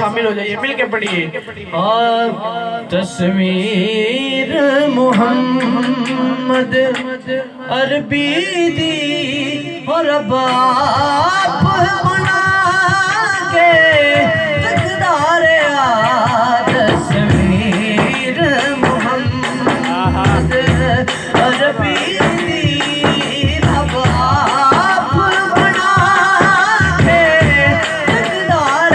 शामिल हो जाइए, मिलके पढ़िए। तस्वीर मोहम्मद अरबी दी और बाप बना के तकदार तस्वीर मोहम्मद अरबी दी बाप बना के तकदार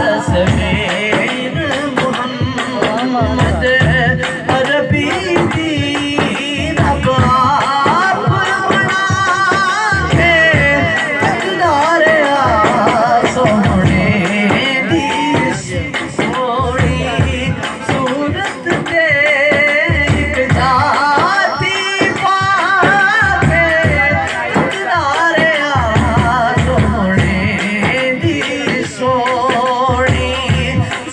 तस्वीर मोहम्मद अरबी दी बाप बना के तकदार सोहणे दी सोहणी सूरत ते एक जाती पाके तकदार सोहणे दी सोहणी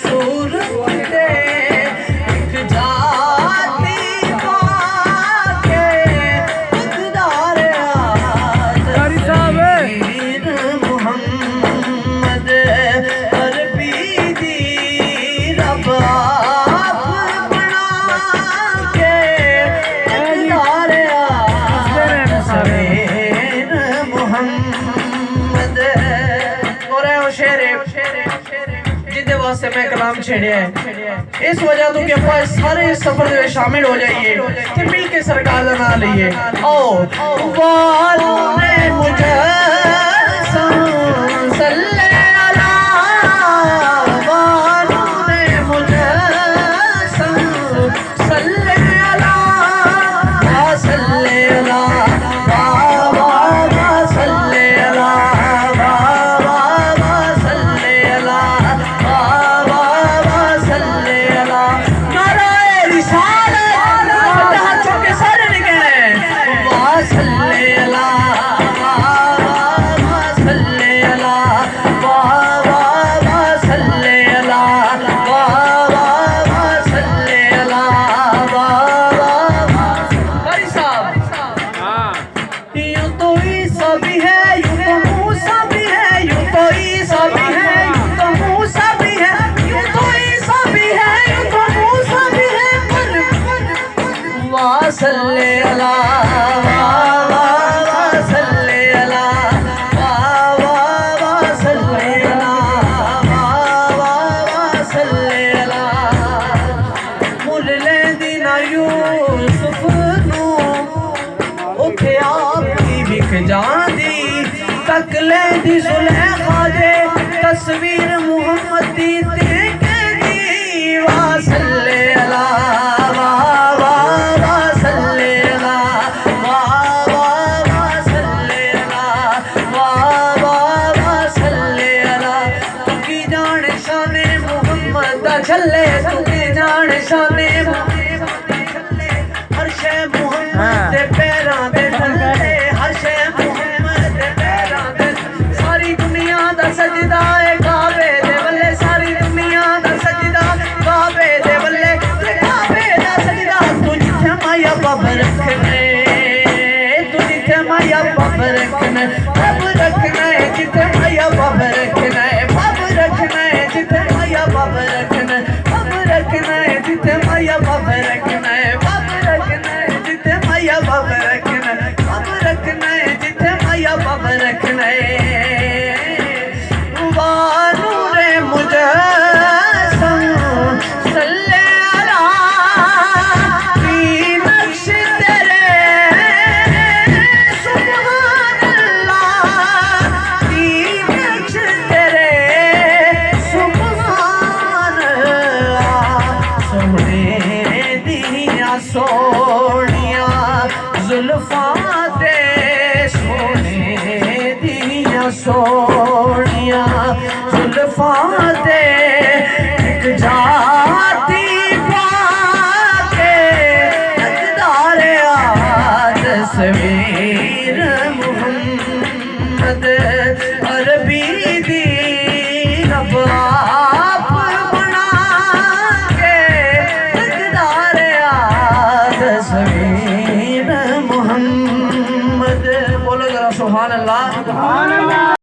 सूरत ते एक जाती पाके तकदार तस्वीर मोहम्मद अरबी दी बाप बना के तकदार तस्वीर मोहम्मद। और है वो शेर जिदे वास्ते मैं कलाम छेड़िया है, इस वजह तो कि आप सारे सफर में शामिल हो जाइए ते मिल के सरकार का नाम लइए। ओ वालों ने मुझे सल्ले अला, वालों ने मुझे सल्ले अला, सल्ले अला, बाबा सल्ले अला, बाबा सल्ले अला, बाबा सल्ले अला। नाराए रिसालत हाथ चुक के सारे निकले वाह सल्ले अला, बाबा सल्ले अला, बाबा सल्ले अला, बाबा सल्ले अला, बाबा। कारी साहब यूं तो ईसा भी है, यूं तो मूसा भी है, यूं तो ईसा भी है, यूं तो मूसा भी है, यूं तो ईसा भी है, यूं तो मूसा भी है, पर वाह सल्ले अला, वाह सल्ले अला, वाह सल्ले अला, वाह सल्ले अला। मुल लेंदी ना यूसुफ नू उथे आप दी विक जांदी, तक लेंदी सुलेखा दे तस्वीर मुहम्मद दी ते कहदी वाह सल्ले अला, वाह सल्ले अला, वाह सल्ले अला, वाह सल्ले अला। तू की जान शाने मुहम्मद दा छल्ले, तू की जान शाने मुहम्मद दा छल्ले, हर शै मुहम्मद दे पैरां दे थल्ले, हर शै मुहम्मद दे पैरां दे। सारी दुनिया दा सजदा है काबे दे वल्ले, सारी दुनिया दा सजदा काबे दे वल्ले, काबे दा सजदा। तू जिथे माया बाबा रखने, तू जिथे माया बाबा रखने, बाब रखना है जिथे माया बाबा रखना है, बाब रखना है जिथे माया बाबा रखना है, बाब रखना है जिथे माया बाबा रखना है, बाब रखना है जिथे माया बाबा रखना है, बाब रखना है जिथे माया बाबा रखना है। वालों ने मुझे सल्ले अला, की नक्श तेरे सुभान अल्लाह, की नक्श तेरे सुभान अल्लाह। सोहणे दिया सोहणिया जुल्फां ते, सोहणे दिया सोहणिया जुल्फां ते